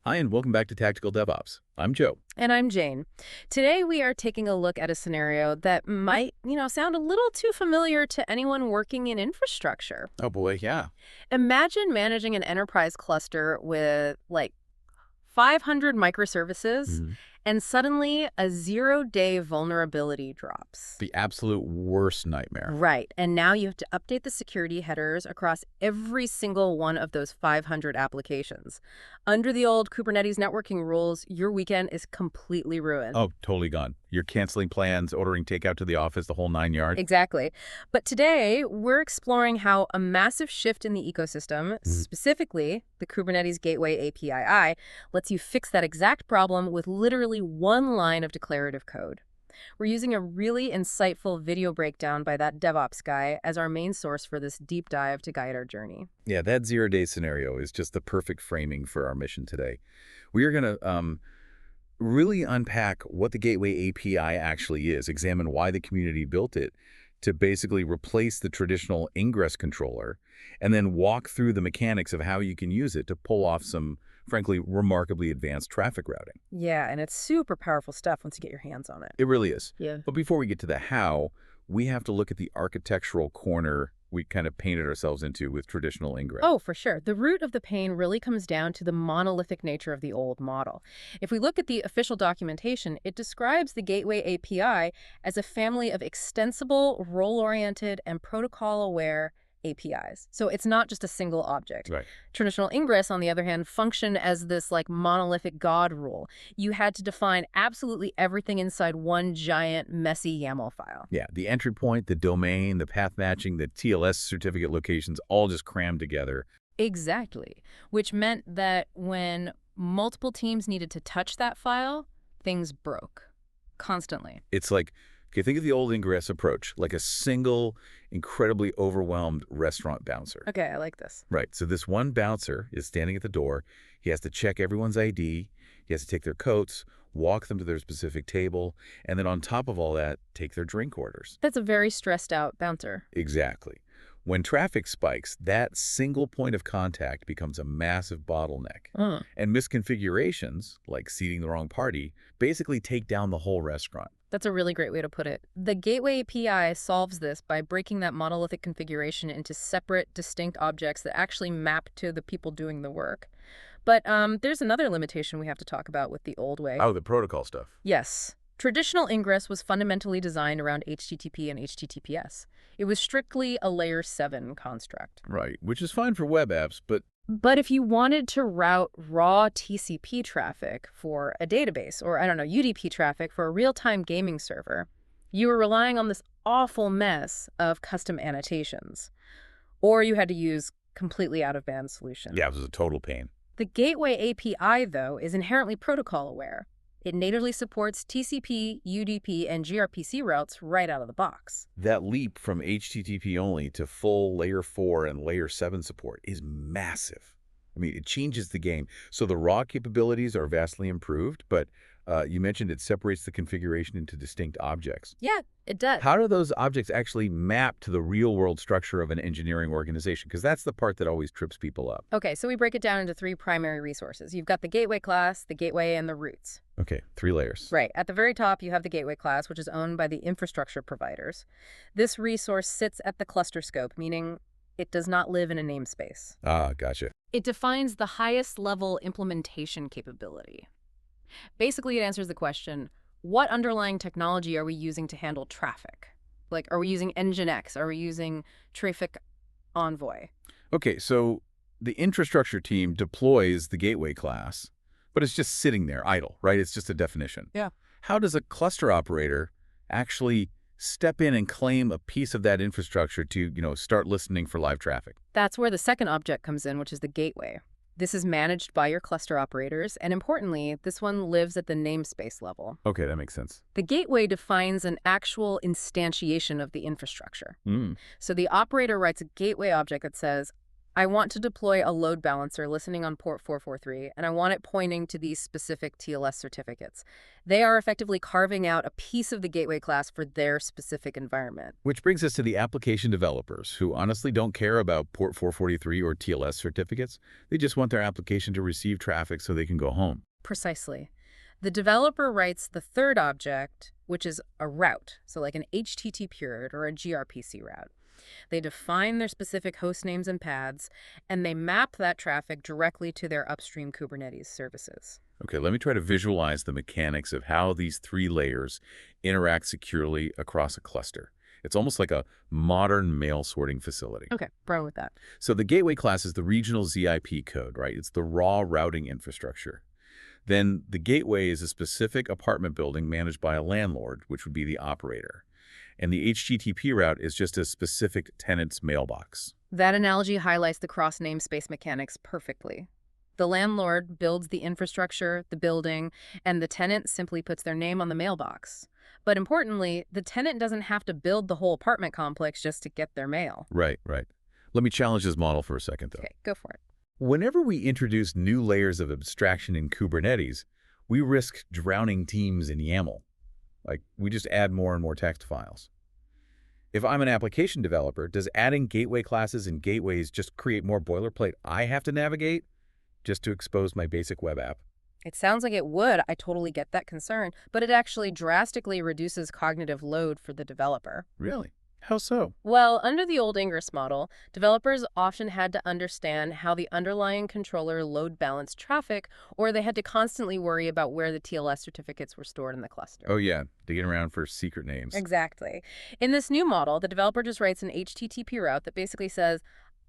Hi, and welcome back to Tactical DevOps. I'm Joe. And I'm Jane. Today we are taking a look at a scenario that might, sound a little too familiar to anyone working in infrastructure. Oh boy, yeah. Imagine managing an enterprise cluster with like 500 microservices, Mhm. and suddenly a zero-day vulnerability drops. The absolute worst nightmare. Right, and now you have to update the security headers across every single one of those 500 applications. Under the old Kubernetes networking rules, your weekend is completely ruined. Oh, totally gone. You're canceling plans, ordering takeout to the office, the whole 9 yards. Exactly. But today, we're exploring how a massive shift in the ecosystem, specifically the Kubernetes Gateway API, lets you fix that exact problem with literally one line of declarative code. We're using a really insightful video breakdown by that DevOps guy as our main source for this deep dive to guide our journey. Yeah, that zero-day scenario is just the perfect framing for our mission today. We are going to really unpack what the Gateway API actually is, examine why the community built it to basically replace the traditional Ingress controller, and then walk through the mechanics of how you can use it to pull off some, frankly, remarkably advanced traffic routing. Yeah, and it's super powerful stuff once you get your hands on it. It really is. Yeah. But before we get to the how, we have to look at the architectural corner we kind of painted ourselves into with traditional Ingress. Oh, for sure. The root of the pain really comes down to the monolithic nature of the old model. If we look at the official documentation, it describes the Gateway API as a family of extensible, role-oriented, and protocol-aware APIs. So it's not just a single object. Right. Traditional Ingress, on the other hand, functioned as this monolithic God rule. You had to define absolutely everything inside one giant, messy YAML file. Yeah, the entry point, the domain, the path matching, the TLS certificate locations, all just crammed together. Exactly. Which meant that when multiple teams needed to touch that file, things broke. Constantly. It's like, okay, think of the old Ingress approach, like a single, incredibly overwhelmed restaurant bouncer. Okay, I like this. Right, so this one bouncer is standing at the door. He has to check everyone's ID. He has to take their coats, walk them to their specific table, and then on top of all that, take their drink orders. That's a very stressed out bouncer. Exactly. When traffic spikes, that single point of contact becomes a massive bottleneck. And misconfigurations, like seating the wrong party, basically take down the whole restaurant. That's a really great way to put it. The Gateway API solves this by breaking that monolithic configuration into separate, distinct objects that actually map to the people doing the work. But there's another limitation we have to talk about with the old way. Oh, the protocol stuff. Yes. Traditional Ingress was fundamentally designed around HTTP and HTTPS. It was strictly a layer 7 construct. Right, which is fine for web apps, but But if you wanted to route raw TCP traffic for a database, or UDP traffic for a real-time gaming server, you were relying on this awful mess of custom annotations. Or you had to use completely out-of-band solutions. yeah, it was a total pain. The Gateway API, though, is inherently protocol-aware. It natively supports TCP, UDP, and gRPC routes right out of the box. That leap from HTTP only to full layer 4 and layer 7 support is massive. I mean, it changes the game. So the raw capabilities are vastly improved, but you mentioned it separates the configuration into distinct objects. Yeah, it does. How do those objects actually map to the real-world structure of an engineering organization? Because that's the part that always trips people up. Okay, so we break it down into 3 primary resources. You've got the gateway class, the gateway, and the routes. Okay, 3 layers. Right. At the very top, you have the gateway class, which is owned by the infrastructure providers. This resource sits at the cluster scope, meaning it does not live in a namespace. Ah, gotcha. It defines the highest level implementation capability. Basically, it answers the question, what underlying technology are we using to handle traffic? Like, are we using Nginx? Are we using Traffic Envoy? Okay, so the infrastructure team deploys the gateway class, but it's just sitting there idle, right? It's just a definition. Yeah. How does a cluster operator actually step in and claim a piece of that infrastructure to, start listening for live traffic? That's where the second object comes in, which is the gateway. This is managed by your cluster operators, and importantly, this one lives at the namespace level. Okay, that makes sense. The gateway defines an actual instantiation of the infrastructure. So the operator writes a gateway object that says, I want to deploy a load balancer listening on port 443, and I want it pointing to these specific TLS certificates. They are effectively carving out a piece of the gateway class for their specific environment. Which brings us to the application developers, who honestly don't care about port 443 or TLS certificates. They just want their application to receive traffic so they can go home. Precisely. The developer writes the third object, which is a route, so like an HTTP route or a gRPC route. They define their specific host names and paths, and they map that traffic directly to their upstream Kubernetes services. Okay, let me try to visualize the mechanics of how these three layers interact securely across a cluster. It's almost like a modern mail sorting facility. Okay, run with that. So the gateway class is the regional ZIP code, right? It's the raw routing infrastructure. Then the gateway is a specific apartment building managed by a landlord, which would be the operator. And the HTTP route is just a specific tenant's mailbox. That analogy highlights the cross-namespace mechanics perfectly. The landlord builds the infrastructure, the building, and the tenant simply puts their name on the mailbox. But importantly, the tenant doesn't have to build the whole apartment complex just to get their mail. Right, right. Let me challenge this model for a second, though. Okay, go for it. Whenever we introduce new layers of abstraction in Kubernetes, we risk drowning teams in YAML. Like, we just add more and more text files. If I'm an application developer, does adding gateway classes and gateways just create more boilerplate I have to navigate just to expose my basic web app? It sounds like it would. I totally get that concern, but it actually drastically reduces cognitive load for the developer. Really? How so? Well, under the old Ingress model, developers often had to understand how the underlying controller load balanced traffic, or they had to constantly worry about where the TLS certificates were stored in the cluster. Oh yeah, digging around for secret names. Exactly. In this new model, the developer just writes an HTTP route that basically says,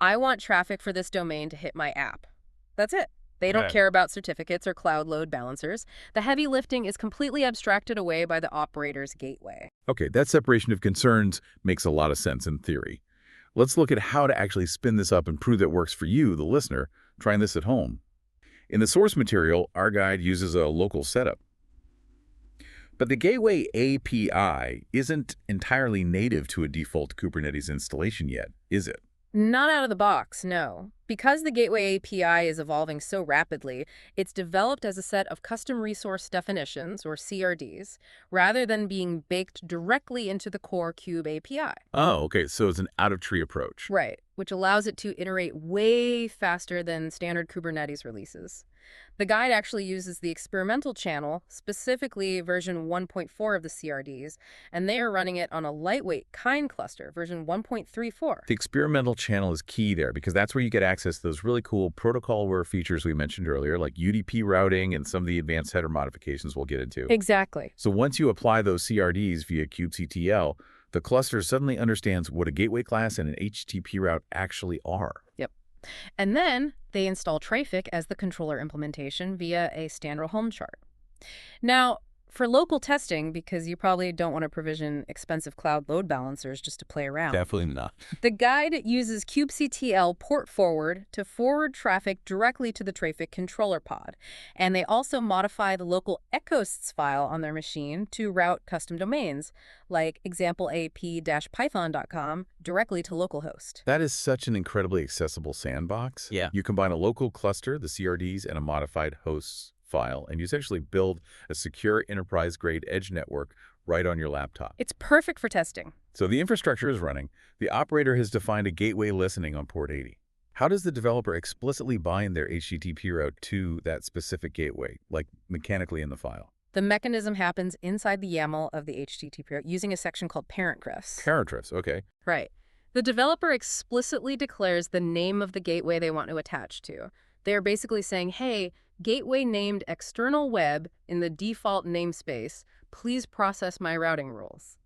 I want traffic for this domain to hit my app. That's it. They don't care about certificates or cloud load balancers. The heavy lifting is completely abstracted away by the operator's gateway. Okay, that separation of concerns makes a lot of sense in theory. Let's look at how to actually spin this up and prove that works for you, the listener, trying this at home. In the source material, our guide uses a local setup. But the Gateway API isn't entirely native to a default Kubernetes installation yet, is it? Not out of the box, no. Because the Gateway API is evolving so rapidly, it's developed as a set of custom resource definitions, or CRDs, rather than being baked directly into the core Kube API. Oh, okay, so it's an out-of-tree approach. Right, which allows it to iterate way faster than standard Kubernetes releases. The guide actually uses the experimental channel, specifically version 1.4 of the CRDs, and they are running it on a lightweight Kind cluster, version 1.34. The experimental channel is key there because that's where you get access to those really cool protocol-aware features we mentioned earlier, like UDP routing and some of the advanced header modifications we'll get into. Exactly. So once you apply those CRDs via kubectl, the cluster suddenly understands what a gateway class and an HTTP route actually are. Yep. And then they install Trafic as the controller implementation via a standard Helm chart. Now, for local testing, because you probably don't want to provision expensive cloud load balancers just to play around. Definitely not. The guide uses kubectl port forward to forward traffic directly to the Trafic controller pod. And they also modify the local echosts file on their machine to route custom domains, like exampleap-python.com, directly to localhost. That is such an incredibly accessible sandbox. Yeah. You combine a local cluster, the CRDs, and a modified hosts file, and you essentially build a secure enterprise-grade edge network right on your laptop. It's perfect for testing. So the infrastructure is running. The operator has defined a gateway listening on port 80. How does the developer explicitly bind their HTTP route to that specific gateway, like mechanically in the file? The mechanism happens inside the YAML of the HTTP route using a section called parentgrifs. Parentgrifs, okay. Right. The developer explicitly declares the name of the gateway they want to attach to. They are basically saying, hey, gateway named external web in the default namespace, please process my routing rules.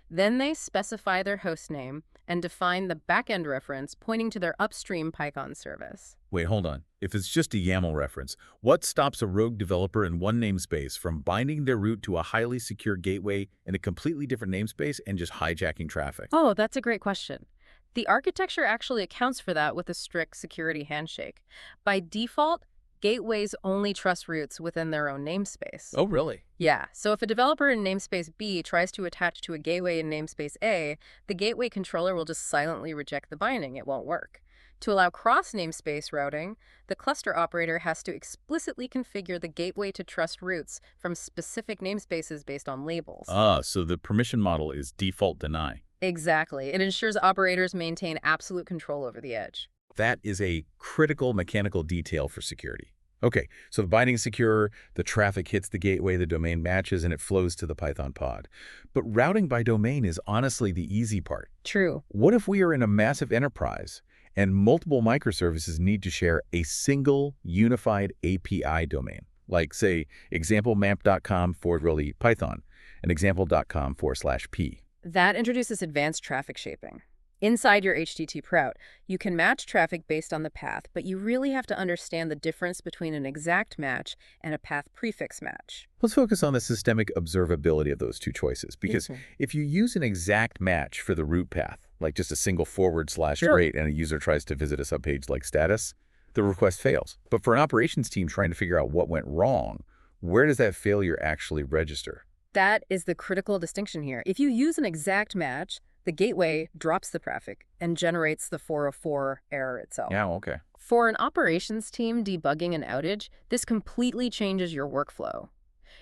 Then they specify their host name and define the backend reference pointing to their upstream Python service. Wait, hold on. If it's just a YAML reference, what stops a rogue developer in one namespace from binding their route to a highly secure gateway in a completely different namespace and just hijacking traffic? Oh, that's a great question. The architecture actually accounts for that with a strict security handshake. By default, gateways only trust routes within their own namespace. Oh, really? Yeah, so if a developer in namespace B tries to attach to a gateway in namespace A, the gateway controller will just silently reject the binding. It won't work. To allow cross-namespace routing, the cluster operator has to explicitly configure the gateway to trust routes from specific namespaces based on labels. So the permission model is default deny. Exactly. It ensures operators maintain absolute control over the edge. That is a critical mechanical detail for security. Okay, so the binding is secure, the traffic hits the gateway, the domain matches, and it flows to the Python pod. But routing by domain is honestly the easy part. True. What if we are in a massive enterprise and multiple microservices need to share a single unified API domain? Like, say, examplemap.com/Python and example.com/P. That introduces advanced traffic shaping. Inside your HTTPRoute, you can match traffic based on the path, but you really have to understand the difference between an exact match and a path prefix match. Let's focus on the systemic observability of those two choices, because if you use an exact match for the route path, like just a single /rate, and a user tries to visit a subpage like status, the request fails. But for an operations team trying to figure out what went wrong, where does that failure actually register? That is the critical distinction here. If you use an exact match, the gateway drops the traffic and generates the 404 error itself. Yeah, okay. For an operations team debugging an outage, this completely changes your workflow.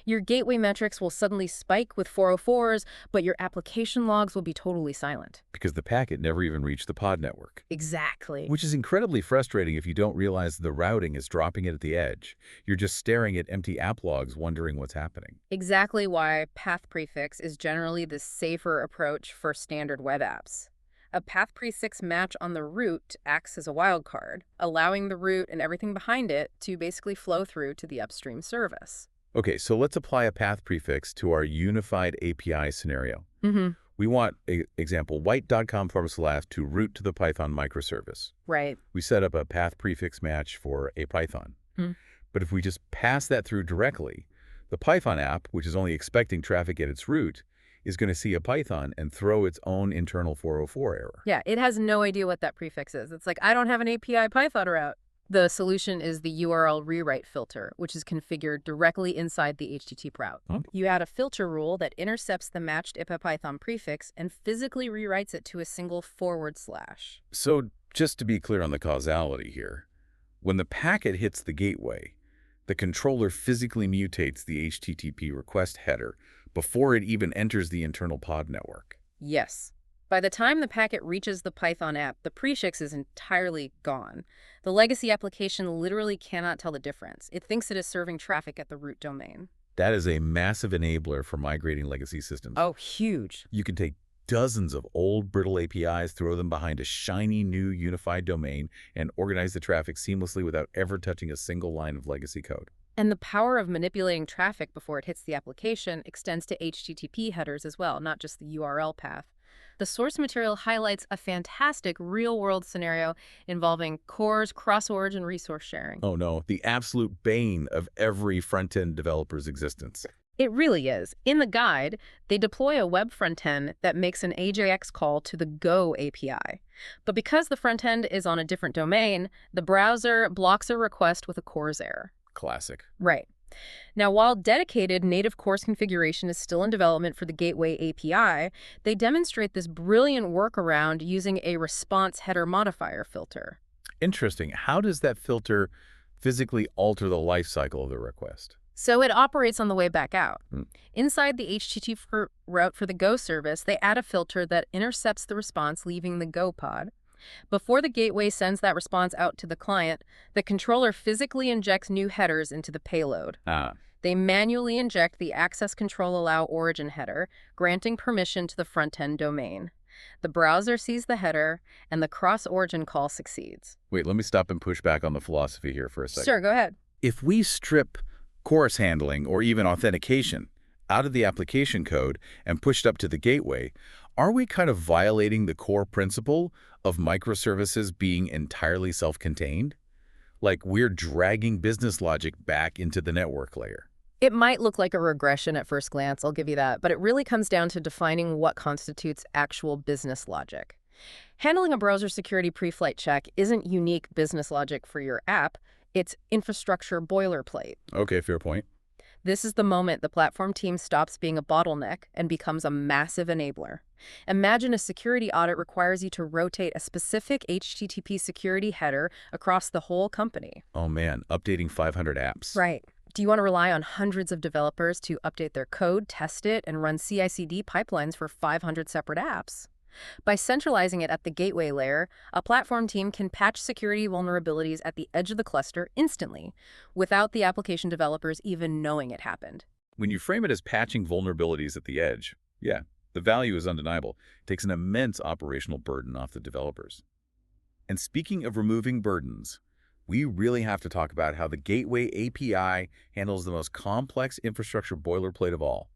Your gateway metrics will suddenly spike with 404s, but your application logs will be totally silent. Because the packet never even reached the pod network. Exactly. Which is incredibly frustrating if you don't realize the routing is dropping it at the edge. You're just staring at empty app logs wondering what's happening. Exactly why path prefix is generally the safer approach for standard web apps. A path prefix match on the route acts as a wildcard, allowing the route and everything behind it to basically flow through to the upstream service. Okay, so let's apply a path prefix to our unified API scenario. Mm-hmm. We want, example, white.com / to route to the Python microservice. Right. We set up a path prefix match for a Python. But if we just pass that through directly, the Python app, which is only expecting traffic at its route, is going to see a Python and throw its own internal 404 error. Yeah, it has no idea what that prefix is. It's like, I don't have an API Python route. The solution is the URL rewrite filter, which is configured directly inside the HTTPRoute. You add a filter rule that intercepts the matched IPA-Python prefix and physically rewrites it to a single /. So just to be clear on the causality here, when the packet hits the gateway, the controller physically mutates the HTTP request header before it even enters the internal pod network. Yes. By the time the packet reaches the Python app, the prefix is entirely gone. The legacy application literally cannot tell the difference. It thinks it is serving traffic at the root domain. That is a massive enabler for migrating legacy systems. Oh, huge. You can take dozens of old, brittle APIs, throw them behind a shiny new unified domain, and organize the traffic seamlessly without ever touching a single line of legacy code. And the power of manipulating traffic before it hits the application extends to HTTP headers as well, not just the URL path. The source material highlights a fantastic real-world scenario involving CORS, cross-origin resource sharing. Oh no, the absolute bane of every front-end developer's existence. It really is. In the guide, they deploy a web front-end that makes an AJAX call to the Go API. But because the front-end is on a different domain, the browser blocks a request with a CORS error. Classic. Right. Now, while dedicated native CORS configuration is still in development for the Gateway API, they demonstrate this brilliant workaround using a response header modifier filter. Interesting. How does that filter physically alter the lifecycle of the request? So it operates on the way back out. Inside the HTTP route for the Go service, they add a filter that intercepts the response leaving the Go pod. Before the gateway sends that response out to the client, the controller physically injects new headers into the payload. They manually inject the access control allow origin header, granting permission to the front-end domain. The browser sees the header, and the cross-origin call succeeds. Wait, let me stop and push back on the philosophy here for a second. Sure, go ahead. If we strip CORS handling or even authentication out of the application code and push it up to the gateway, are we kind of violating the core principle of microservices being entirely self-contained? Like we're dragging business logic back into the network layer. It might look like a regression at first glance, I'll give you that, but it really comes down to defining what constitutes actual business logic. Handling a browser security pre-flight check isn't unique business logic for your app, it's infrastructure boilerplate. Okay, fair point. This is the moment the platform team stops being a bottleneck and becomes a massive enabler. Imagine a security audit requires you to rotate a specific HTTP security header across the whole company. Oh man, updating 500 apps. Right. Do you want to rely on hundreds of developers to update their code, test it, and run CI/CD pipelines for 500 separate apps? By centralizing it at the gateway layer, a platform team can patch security vulnerabilities at the edge of the cluster instantly, without the application developers even knowing it happened. When you frame it as patching vulnerabilities at the edge, yeah, the value is undeniable. It takes an immense operational burden off the developers. And speaking of removing burdens, we really have to talk about how the Gateway API handles the most complex infrastructure boilerplate of all,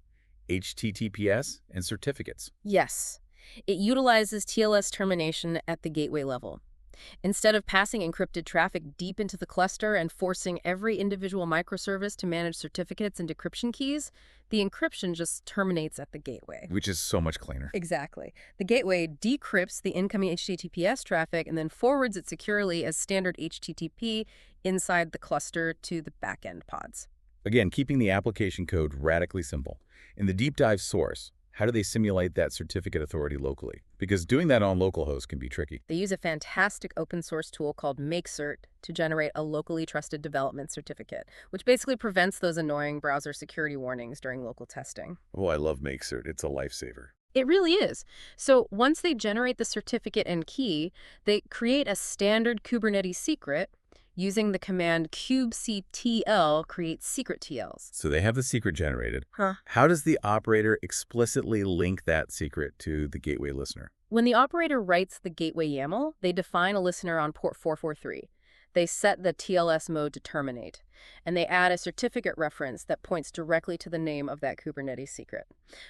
HTTPS and certificates. Yes, it utilizes TLS termination at the gateway level. Instead of passing encrypted traffic deep into the cluster and forcing every individual microservice to manage certificates and decryption keys, the encryption just terminates at the gateway. Which is so much cleaner. Exactly. The gateway decrypts the incoming HTTPS traffic and then forwards it securely as standard HTTP inside the cluster to the backend pods. Again, keeping the application code radically simple. In the deep dive source, how do they simulate that certificate authority locally? Because doing that on localhost can be tricky. They use a fantastic open source tool called MakeCert to generate a locally trusted development certificate, which basically prevents those annoying browser security warnings during local testing. Oh, I love MakeCert. It's a lifesaver. It really is. So once they generate the certificate and key, they create a standard Kubernetes secret using the command kubectl create secret TLs. So they have the secret generated. Huh. How does the operator explicitly link that secret to the gateway listener? When the operator writes the gateway YAML, they define a listener on port 443. They set the TLS mode to terminate, and they add a certificate reference that points directly to the name of that Kubernetes secret.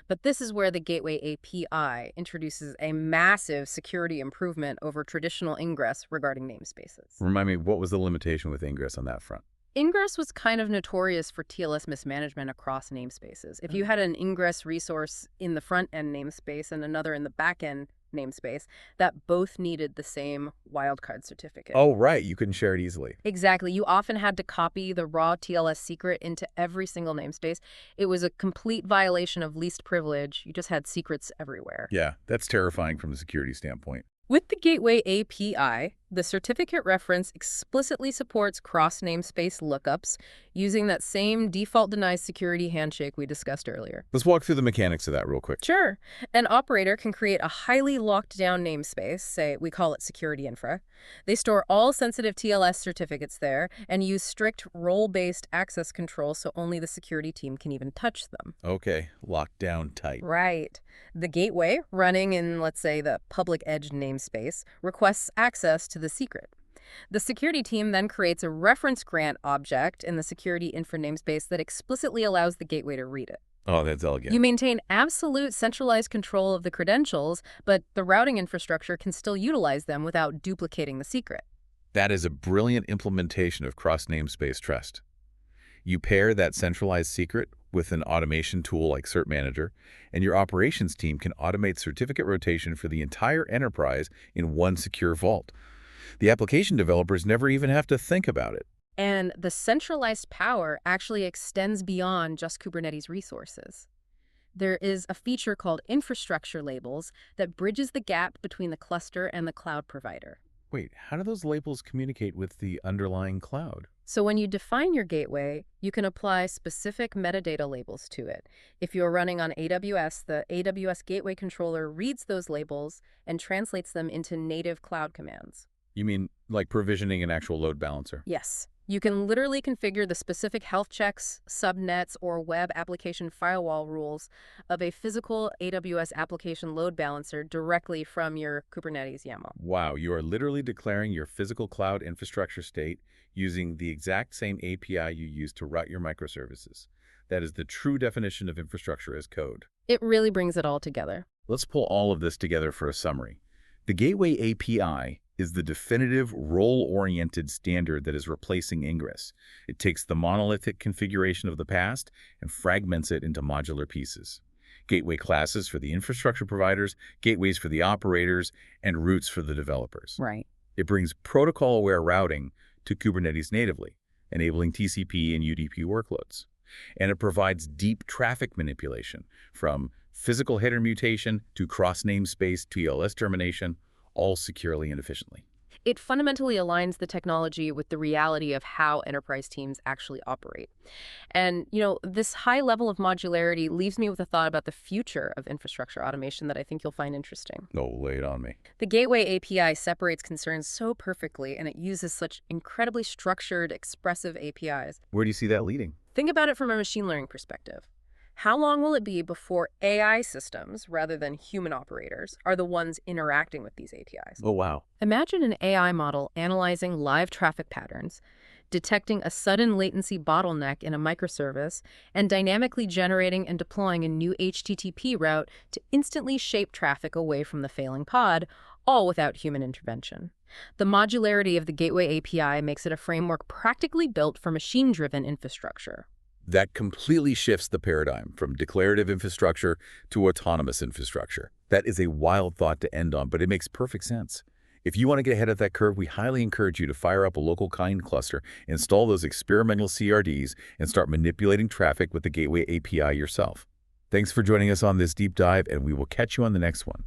But this is where the Gateway API introduces a massive security improvement over traditional Ingress regarding namespaces. Remind me, what was the limitation with Ingress on that front? Ingress was kind of notorious for TLS mismanagement across namespaces. If you had an Ingress resource in the front-end namespace and another in the back-end namespace, that both needed the same wildcard certificate. Oh, right. You couldn't share it easily. Exactly. You often had to copy the raw TLS secret into every single namespace. It was a complete violation of least privilege. You just had secrets everywhere. Yeah, that's terrifying from a security standpoint. With the Gateway API, the certificate reference explicitly supports cross-namespace lookups using that same default denies security handshake we discussed earlier. Let's walk through the mechanics of that real quick. Sure. An operator can create a highly locked-down namespace, say we call it security infra. They store all sensitive TLS certificates there and use strict role-based access control so only the security team can even touch them. Okay, lockdown type. Right. The gateway, running in, let's say, the public edge namespace, requests access to the secret. The security team then creates a reference grant object in the security infra namespace that explicitly allows the gateway to read it. Oh, that's elegant. You maintain absolute centralized control of the credentials, but the routing infrastructure can still utilize them without duplicating the secret. That is a brilliant implementation of cross-namespace trust. You pair that centralized secret with an automation tool like Cert Manager, and your operations team can automate certificate rotation for the entire enterprise in one secure vault. The application developers never even have to think about it. And the centralized power actually extends beyond just Kubernetes resources. There is a feature called infrastructure labels that bridges the gap between the cluster and the cloud provider. Wait, how do those labels communicate with the underlying cloud? So when you define your gateway, you can apply specific metadata labels to it. If you're running on AWS, the AWS Gateway Controller reads those labels and translates them into native cloud commands. You mean like provisioning an actual load balancer? Yes. You can literally configure the specific health checks, subnets, or web application firewall rules of a physical AWS application load balancer directly from your Kubernetes YAML. Wow, you are literally declaring your physical cloud infrastructure state using the exact same API you use to route your microservices. That is the true definition of infrastructure as code. It really brings it all together. Let's pull all of this together for a summary. The Gateway API is the definitive role-oriented standard that is replacing Ingress. It takes the monolithic configuration of the past and fragments it into modular pieces. Gateway classes for the infrastructure providers, gateways for the operators, and routes for the developers. Right. It brings protocol-aware routing to Kubernetes natively, enabling TCP and UDP workloads. And it provides deep traffic manipulation, from physical header mutation to cross-namespace to TLS termination, all securely and efficiently. It fundamentally aligns the technology with the reality of how enterprise teams actually operate. And, this high level of modularity leaves me with a thought about the future of infrastructure automation that I think you'll find interesting. No, lay it on me. The Gateway API separates concerns so perfectly, and it uses such incredibly structured, expressive APIs. Where do you see that leading? Think about it from a machine learning perspective. How long will it be before AI systems, rather than human operators, are the ones interacting with these APIs? Oh, wow. Imagine an AI model analyzing live traffic patterns, detecting a sudden latency bottleneck in a microservice, and dynamically generating and deploying a new HTTP route to instantly shape traffic away from the failing pod, all without human intervention. The modularity of the Gateway API makes it a framework practically built for machine-driven infrastructure. That completely shifts the paradigm from declarative infrastructure to autonomous infrastructure. That is a wild thought to end on, but it makes perfect sense. If you want to get ahead of that curve, we highly encourage you to fire up a local kind cluster, install those experimental CRDs, and start manipulating traffic with the Gateway API yourself. Thanks for joining us on this deep dive, and we will catch you on the next one.